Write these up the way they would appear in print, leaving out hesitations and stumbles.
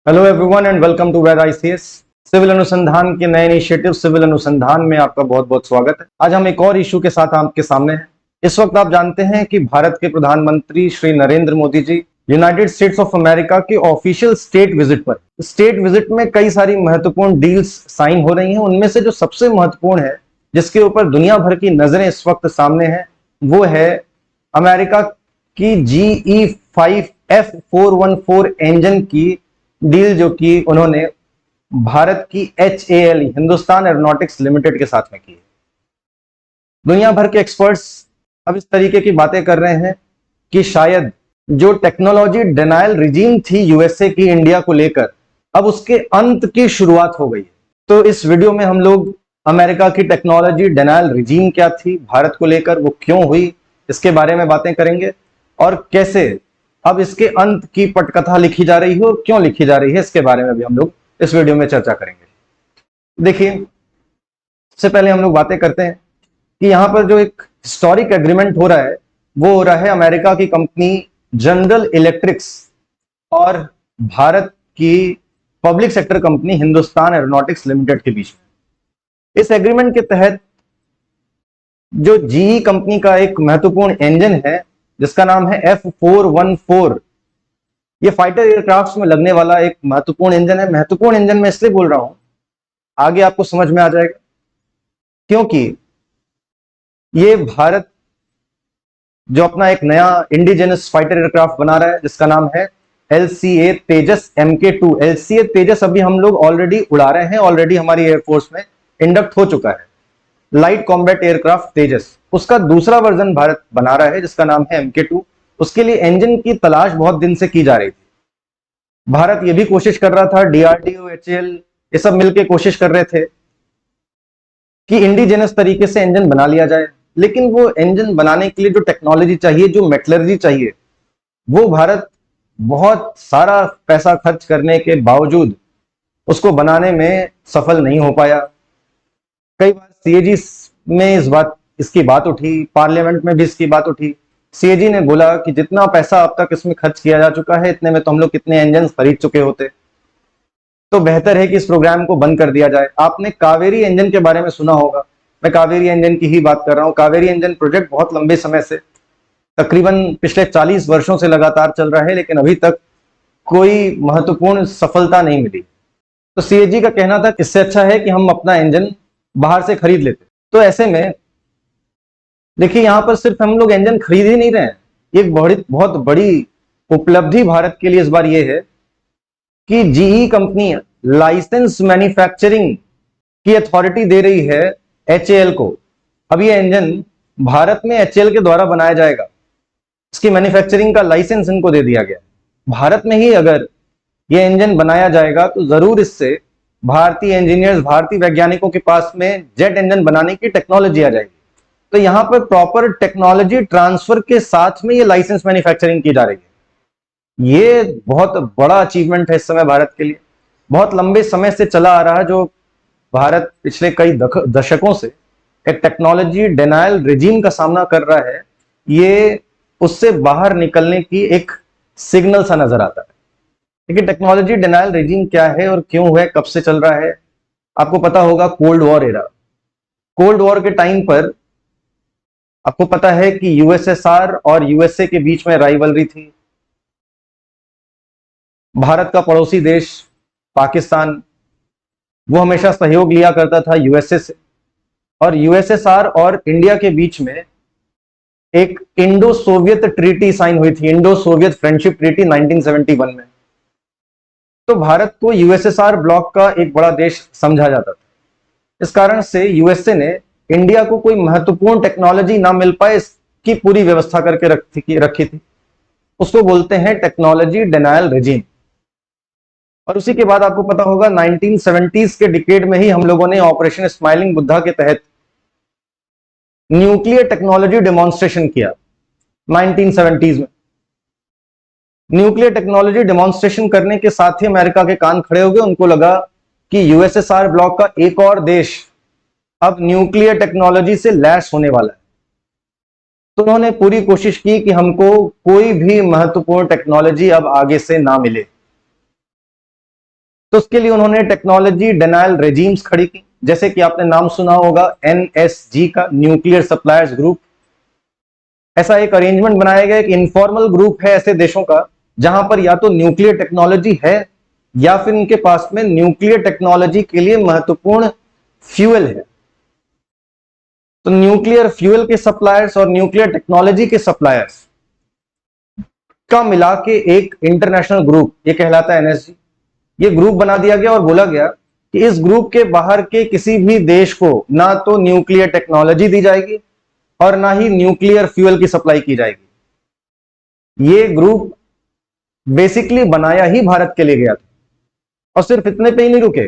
Hello everyone and welcome to Ved ICS. Civil अनुसंधान के नए इनिशिएटिव सिविल अनुसंधान में आपका बहुत बहुत स्वागत है। आज हम एक और इशू के साथ आपके सामने हैं। इस वक्त आप जानते हैं कि भारत के प्रधानमंत्री Shri Narendra Modi ji United states of America के ऑफिशियल स्टेट विजिट पर। स्टेट विजिट में कई सारी महत्वपूर्ण डील्स साइन हो रही हैं। उनमें से जो सबसे महत्वपूर्ण है, जिसके ऊपर दुनिया भर की नजरें इस वक्त सामने हैं, वो है अमेरिका की GE5F414 इंजन की डील, जो कि उन्होंने भारत की HAL हिंदुस्तान एरोनॉटिक्स लिमिटेड के साथ में की है। दुनिया भर के एक्सपर्ट्स अब इस तरीके की बातें कर रहे हैं कि शायद जो टेक्नोलॉजी डिनायल रिजीम थी यूएसए की इंडिया को लेकर, अब उसके अंत की शुरुआत हो गई है। तो इस वीडियो में हम लोग अमेरिका की टेक्नोलॉजी डिनायल रिजीम क्या थी भारत को लेकर, वो क्यों हुई, इसके बारे में बातें करेंगे और कैसे अब इसके अंत की पटकथा लिखी जा रही है और क्यों लिखी जा रही है, इसके बारे में भी हम लोग इस वीडियो में चर्चा करेंगे। देखिए, सबसे पहले हम लोग बातें करते हैं कि यहां पर जो एक हिस्टोरिक एग्रीमेंट हो रहा है, वो हो रहा है अमेरिका की कंपनी जनरल इलेक्ट्रिक्स और भारत की public sector company Hindustan aeronautics limited के बीच में। इस एग्रीमेंट के तहत जो जीई कंपनी का एक महत्वपूर्ण इंजन है, जिसका नाम है F414, ये फाइटर एयरक्राफ्ट में लगने वाला एक महत्वपूर्ण इंजन है। महत्वपूर्ण इंजन मैं इसलिए बोल रहा हूं, आगे आपको समझ में आ जाएगा, क्योंकि ये भारत जो अपना एक नया इंडिजिनस फाइटर एयरक्राफ्ट बना रहा है, जिसका नाम है LCA तेजस MK2। LCA तेजस अभी हम लोग ऑलरेडी उड़ा रहे हैं, ऑलरेडी हमारी एयरफोर्स में इंडक्ट हो चुका है। लाइट कॉम्बैट एयरक्राफ्ट तेजस, उसका दूसरा वर्जन भारत बना रहा है, जिसका नाम है MK2। उसके लिए इंजन की तलाश बहुत दिन से की जा रही थी। भारत ये भी कोशिश कर रहा था, DRDO, HAL ये सब मिलकर कोशिश कर रहे थे कि इंडिजिनस तरीके से इंजन बना लिया जाए, लेकिन वो इंजन बनाने के लिए जो टेक्नोलॉजी चाहिए, जो मेटलर्जी चाहिए, वो भारत बहुत सारा पैसा खर्च करने के बावजूद उसको बनाने में सफल नहीं हो पाया। कई बार CAG में इसकी बात उठी, पार्लियामेंट में भी इसकी बात उठी। CAG ने बोला कि जितना पैसा अब तक इसमें खर्च किया जा चुका है, इतने में तो हम लोग कितने इंजन खरीद चुके होते, तो बेहतर है कि इस प्रोग्राम को बंद कर दिया जाए। आपने कावेरी इंजन के बारे में सुना होगा, मैं कावेरी इंजन की ही बात कर रहा हूं। कावेरी इंजन प्रोजेक्ट बहुत लंबे समय से, तकरीबन पिछले 40 वर्षों से लगातार चल रहा है, लेकिन अभी तक कोई महत्वपूर्ण सफलता नहीं मिली। तो CAG का कहना था, इससे अच्छा है कि हम अपना इंजन बाहर से खरीद लेते। तो ऐसे में देखिए, यहां पर सिर्फ हम लोग इंजन खरीद ही नहीं रहे हैं, एक बहुत बड़ी उपलब्धि भारत के लिए इस बार यह है कि GE कंपनी लाइसेंस मैन्युफैक्चरिंग की अथॉरिटी दे रही है HAL को। अब ये इंजन भारत में HAL के द्वारा बनाया जाएगा, इसकी मैन्युफैक्चरिंग का लाइसेंस इनको दे दिया गया। भारत में ही अगर ये इंजन बनाया जाएगा तो जरूर इससे भारतीय इंजीनियर्स, भारतीय वैज्ञानिकों के पास में जेट इंजन बनाने की टेक्नोलॉजी आ जाएगी। तो यहां पर प्रॉपर टेक्नोलॉजी ट्रांसफर के साथ में ये लाइसेंस मैन्युफैक्चरिंग की जा रही है। ये बहुत बड़ा अचीवमेंट है इस समय भारत के लिए। बहुत लंबे समय से चला आ रहा है, जो भारत पिछले कई दशकों से एक टेक्नोलॉजी डिनायल रिजीम का सामना कर रहा है, ये उससे बाहर निकलने की एक सिग्नल सा नजर आता है। लेकिन टेक्नोलॉजी डिनायल रिजीम क्या है और क्यों है, कब से चल रहा है, आपको पता होगा। Cold war era, cold war के टाइम पर आपको पता है कि USSR और USA के बीच में राइवलरी थी। भारत का पड़ोसी देश पाकिस्तान, वो हमेशा सहयोग लिया करता था USA से, और USSR और इंडिया के बीच में एक इंडो सोवियत ट्रीटी साइन हुई थी, इंडो सोवियत फ्रेंडशिप ट्रीटी 1971 में। तो भारत को USSR ब्लॉक का एक बड़ा देश समझा जाता था। इस कारण से USA ने इंडिया को कोई महत्वपूर्ण टेक्नोलॉजी ना मिल पाए, इसकी पूरी व्यवस्था करके रखी थी। उसको बोलते हैं टेक्नोलॉजी डिनायल रिजीम। और उसी के बाद आपको पता होगा 1970s के डिकेड में ही हम लोगों ने ऑपरेशन स्माइलिंग बुद्धा के तहत न्यूक्लियर टेक्नोलॉजी डेमोन्स्ट्रेशन किया। 1970s में न्यूक्लियर टेक्नोलॉजी डेमोन्स्ट्रेशन करने के साथ ही अमेरिका के कान खड़े हो गए। उनको लगा कि USSR ब्लॉक का एक और देश अब न्यूक्लियर टेक्नोलॉजी से लैस होने वाला है। तो उन्होंने पूरी कोशिश की कि हमको कोई भी महत्वपूर्ण टेक्नोलॉजी अब आगे से ना मिले। तो उसके लिए उन्होंने टेक्नोलॉजी डिनायल रेजिम्स खड़ी की, जैसे कि आपने नाम सुना होगा NSG का, न्यूक्लियर सप्लायर्स ग्रुप। ऐसा एक अरेंजमेंट बनाया गया, एक इनफॉर्मल ग्रुप है ऐसे देशों का जहां पर या तो न्यूक्लियर टेक्नोलॉजी है या फिर उनके पास में न्यूक्लियर टेक्नोलॉजी के लिए महत्वपूर्ण फ्यूल है। तो न्यूक्लियर फ्यूल के सप्लायर्स और न्यूक्लियर टेक्नोलॉजी के सप्लायर्स का मिला के एक इंटरनेशनल ग्रुप, ये कहलाता है NSG। ये ग्रुप बना दिया गया और बोला गया कि इस ग्रुप के बाहर के किसी भी देश को ना तो न्यूक्लियर टेक्नोलॉजी दी जाएगी और ना ही न्यूक्लियर फ्यूल की सप्लाई की जाएगी। ये ग्रुप बेसिकली बनाया ही भारत के लिए गया था, और सिर्फ इतने पे ही नहीं रुके,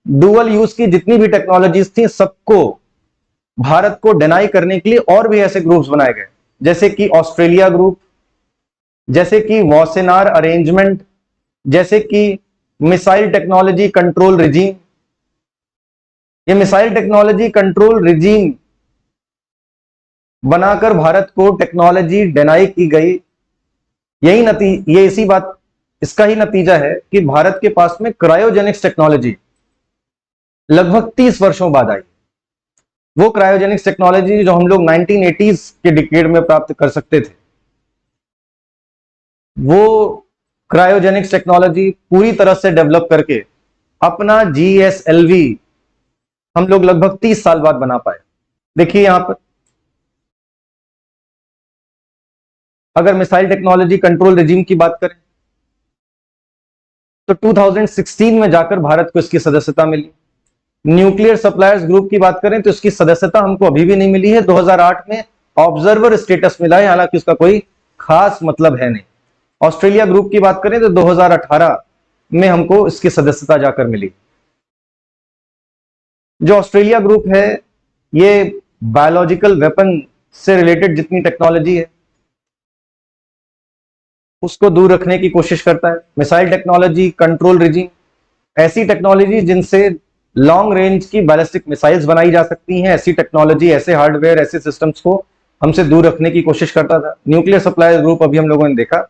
डुअल यूज की जितनी भी टेक्नोलॉजीज थी सबको भारत को डिनाई करने के लिए और भी ऐसे ग्रुप्स बनाए गए, जैसे कि ऑस्ट्रेलिया ग्रुप, जैसे कि वॉसेनार अरेंजमेंट, जैसे कि मिसाइल टेक्नोलॉजी कंट्रोल रिजीम। ये मिसाइल टेक्नोलॉजी कंट्रोल रिजीम बनाकर भारत को टेक्नोलॉजी डिनाई की गई। ये इसी बात, इसका ही नतीजा है कि भारत के पास में क्रायोजेनिक्स टेक्नोलॉजी लगभग 30 वर्षों बाद आई। वो क्रायोजेनिक्स टेक्नोलॉजी जो हम लोग 1980s के डिकेड में प्राप्त कर सकते थे, वो क्रायोजेनिक्स टेक्नोलॉजी पूरी तरह से डेवलप करके अपना GSLV हम लोग लगभग 30 साल बाद बना पाए। देखिए यहां पर अगर मिसाइल टेक्नोलॉजी कंट्रोल रिजीम की बात करें तो 2016 में जाकर भारत को इसकी सदस्यता मिली। न्यूक्लियर सप्लायर्स ग्रुप की बात करें तो इसकी सदस्यता हमको अभी भी नहीं मिली है। 2008 में ऑब्जर्वर स्टेटस मिला है, हालांकि उसका कोई खास मतलब है नहीं। ऑस्ट्रेलिया ग्रुप की बात करें तो 2018 में हमको इसकी सदस्यता जाकर मिली। जो ऑस्ट्रेलिया ग्रुप है ये बायोलॉजिकल वेपन से रिलेटेड जितनी टेक्नोलॉजी है उसको दूर रखने की कोशिश करता है। मिसाइल टेक्नोलॉजी कंट्रोल रिजीम, ऐसी टेक्नोलॉजी जिनसे लॉन्ग रेंज की बैलिस्टिक मिसाइल्स बनाई जा सकती हैं, ऐसी टेक्नोलॉजी, ऐसे हार्डवेयर, ऐसे सिस्टम्स को हमसे दूर रखने की कोशिश करता था। न्यूक्लियर सप्लायर ग्रुप अभी हम लोगों ने देखा।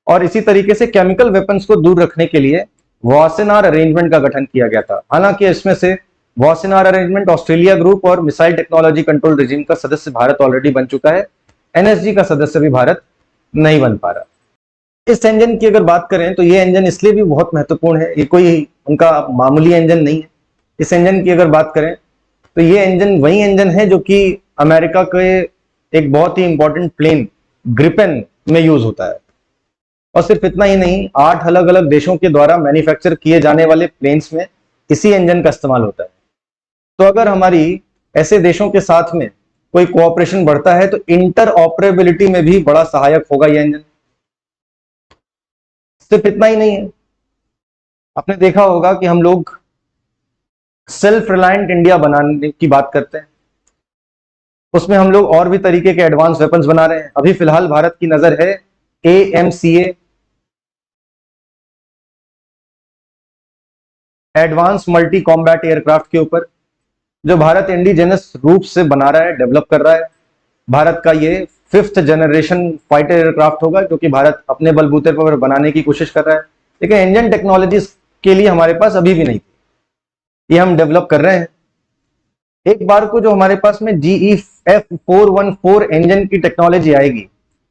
और इसी तरीके से केमिकल वेपन्स को दूर रखने के लिए वॉसेनार अरेंजमेंट का गठन किया गया था। हालांकि इसमें से वॉसेनार अरेंजमेंट, ऑस्ट्रेलिया ग्रुप और मिसाइल टेक्नोलॉजी कंट्रोल रिजीम का सदस्य भारत ऑलरेडी बन चुका है। NSG का सदस्य भी भारत नहीं बन पा रहा। इस इंजन की अगर बात करें तो ये इंजन इसलिए भी बहुत महत्वपूर्ण है, ये कोई उनका मामूली इंजन नहीं है। इस इंजन की अगर बात करें तो ये इंजन वही इंजन है जो कि अमेरिका के एक बहुत ही इंपॉर्टेंट प्लेन ग्रिपेन में यूज होता है। और सिर्फ इतना ही नहीं, 8 अलग अलग देशों के द्वारा मैन्युफैक्चर किए जाने वाले प्लेन्स में इसी इंजन का इस्तेमाल होता है। तो अगर हमारी ऐसे देशों के साथ में कोई कोऑपरेशन बढ़ता है तो इंटर ऑपरेबिलिटी में भी बड़ा सहायक होगा यह इंजन। सिर्फ इतना ही नहीं है, आपने देखा होगा कि हम लोग सेल्फ रिलायंट इंडिया बनाने की बात करते हैं, उसमें हम लोग और भी तरीके के एडवांस वेपन्स बना रहे हैं। अभी फिलहाल भारत की नजर है AMCA, advance multi combat aircraft के ऊपर, जो भारत इंडिजिनस रूप से बना रहा है, डेवलप कर रहा है। भारत का ये 5th जनरेशन फाइटर एयरक्राफ्ट होगा जो कि भारत अपने बलबूते पर बनाने की कोशिश कर रहा है। लेकिन इंजन टेक्नोलॉजीज के लिए हमारे पास अभी भी नहीं थी, ये हम डेवलप कर रहे हैं। एक बार को जो हमारे पास में GE-F414 इंजन की टेक्नोलॉजी आएगी,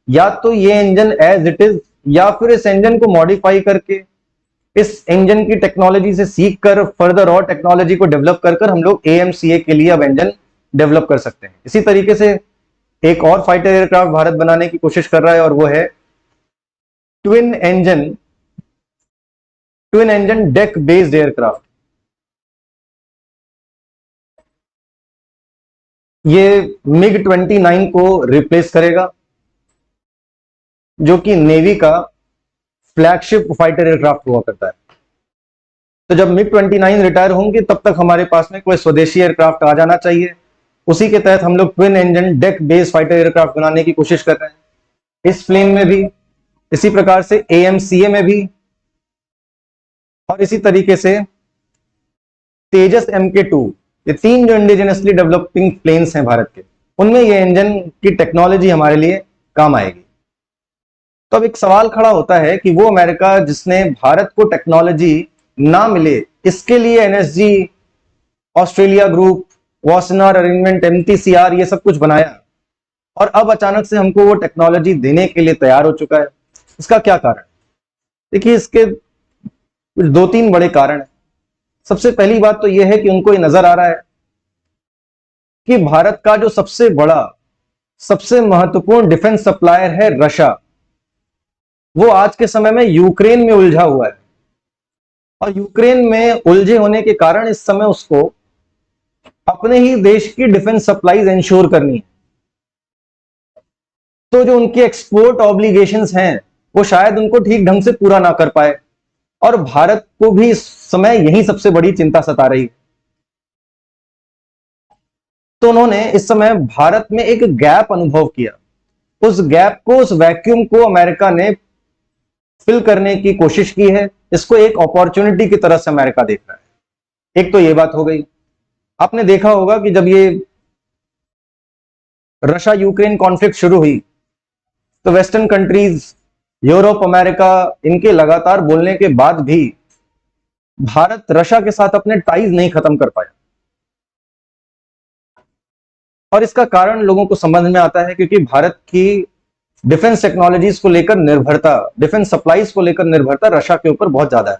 या तो ये इंजन एज इट इज या फिर इस इंजन को मॉडिफाई करके इस इंजन की टेक्नोलॉजी से सीख कर फर्दर और टेक्नोलॉजी को डेवलप कर हम लोग AMCA के लिए अब इंजन डेवलप कर सकते हैं। इसी तरीके से एक और फाइटर एयरक्राफ्ट भारत बनाने की कोशिश कर रहा है और वो है twin engine deck based aircraft. ये MiG-29 को रिप्लेस करेगा जो कि नेवी का फ्लैगशिप फाइटर एयरक्राफ्ट हुआ करता है। तो जब MiG-29 रिटायर होंगे तब तक हमारे पास में कोई स्वदेशी एयरक्राफ्ट आ जाना चाहिए। उसी के तहत हम लोग twin engine deck based fighter aircraft बनाने की कोशिश कर रहे हैं। इस प्लेन में भी, इसी प्रकार से AMCA में भी, और इसी तरीके से तेजस MK2, ये 3 जो इंडिजिनसली डेवलपिंग प्लेन्स हैं भारत के, उनमें ये इंजन की टेक्नोलॉजी हमारे लिए काम आएगी। तो अब एक सवाल खड़ा होता है कि वो अमेरिका जिसने भारत को टेक्नोलॉजी ना मिले, इसके लिए NSG, Australia group, Wassenaar arrangement, MTCR, ये सब कुछ बनाया और अब अचानक से हमको वो टेक्नोलॉजी देने के लिए तैयार हो चुका है। इसका क्या कारण? देखिए, इसके कुछ दो तीन बड़े कारण हैं। सबसे पहली बात तो यह है कि उनको ये नजर आ रहा है कि भारत का जो सबसे बड़ा, सबसे महत्वपूर्ण डिफेंस सप्लायर है रशिया, वो आज के समय में यूक्रेन में उलझा हुआ है और यूक्रेन में उलझे होने के कारण इस समय उसको अपने ही देश की डिफेंस सप्लाईज इंश्योर करनी है। तो जो उनकी एक्सपोर्ट ऑब्लिगेशंस हैं वो शायद उनको ठीक ढंग से पूरा ना कर पाए और भारत को भी इस समय यही सबसे बड़ी चिंता सता रही है। तो उन्होंने इस समय भारत में एक गैप अनुभव किया। उस गैप को, उस वैक्यूम को अमेरिका ने फिल करने की कोशिश की है। इसको एक अपॉर्चुनिटी की तरह से अमेरिका देख रहा है। एक तो ये बात हो गई। आपने देखा होगा कि जब ये रशिया यूक्रेन कॉन्फ्लिक्ट शुरू हुई तो वेस्टर्न कंट्रीज, यूरोप, अमेरिका, इनके लगातार बोलने के बाद भी भारत रशिया के साथ अपने टाइज नहीं खत्म कर पाया। और इसका कारण लोगों को समझ में आता है क्योंकि भारत की डिफेंस टेक्नोलॉजीज को लेकर निर्भरता, डिफेंस सप्लाईज को लेकर निर्भरता रशिया के ऊपर बहुत ज्यादा है।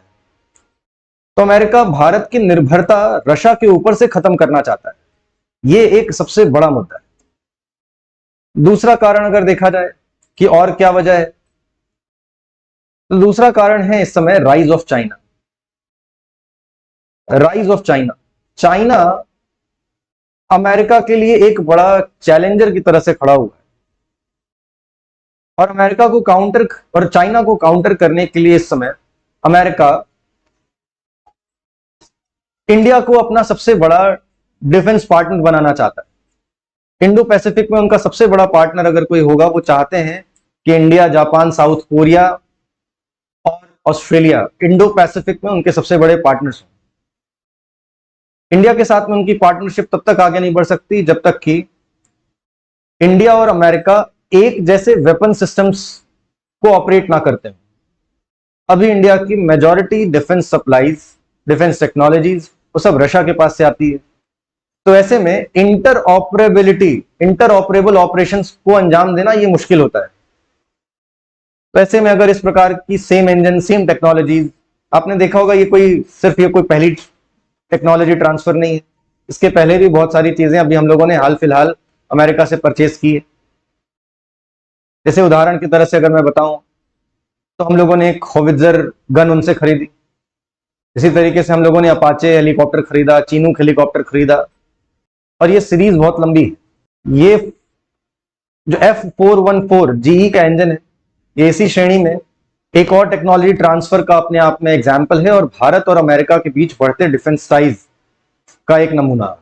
तो अमेरिका भारत की निर्भरता रशिया के ऊपर से खत्म करना चाहता है। यह एक सबसे बड़ा मुद्दा है। दूसरा कारण अगर देखा जाए कि और क्या वजह है, तो दूसरा कारण है इस समय rise of China. Rise of China, China America के लिए एक बड़ा चैलेंजर की तरह से खड़ा हुआ है और अमेरिका को काउंटर और चाइना को काउंटर करने के लिए इस समय अमेरिका इंडिया को अपना सबसे बड़ा डिफेंस पार्टनर बनाना चाहता है। इंडो पैसिफिक में उनका सबसे बड़ा पार्टनर अगर कोई होगा, वो चाहते हैं कि इंडिया, जापान, साउथ कोरिया और ऑस्ट्रेलिया इंडो पैसिफिक में उनके सबसे बड़े पार्टनर्स हों। इंडिया के साथ में उनकी पार्टनरशिप तब तक आगे नहीं बढ़ सकती जब तक कि इंडिया और अमेरिका एक जैसे वेपन सिस्टम्स को ऑपरेट ना करते हैं। अभी इंडिया की majority defence supplies, defence technologies, वो सब रशिया के पास से आती है। तो ऐसे में इंटरऑपरेबिलिटी, इंटरऑपरेबल ऑपरेशंस को अंजाम देना ये मुश्किल होता है। तो ऐसे में अगर इस प्रकार की सेम इंजन, सेम टेक्नोलॉजीज, आपने देखा होगा ये कोई पहली टेक्नोलॉजी ट्रांसफर नहीं है। इसके पहले भी बहुत सारी चीजें अभी हम लोगों ने हाल फिलहाल अमेरिका से परचेज की है। जैसे उदाहरण की तरह से अगर मैं बताऊं तो हम लोगों ने एक होवित्जर गन उनसे खरीदी। इसी तरीके से हम लोगों ने अपाचे हेलीकॉप्टर खरीदा, चीनूक हेलीकॉप्टर खरीदा और ये सीरीज बहुत लंबी है। ये जो F414 GE का इंजन है, ये इसी श्रेणी में एक और टेक्नोलॉजी ट्रांसफर का अपने आप में एग्जाम्पल है और भारत और अमेरिका के बीच बढ़ते डिफेंस साइज का एक नमूना।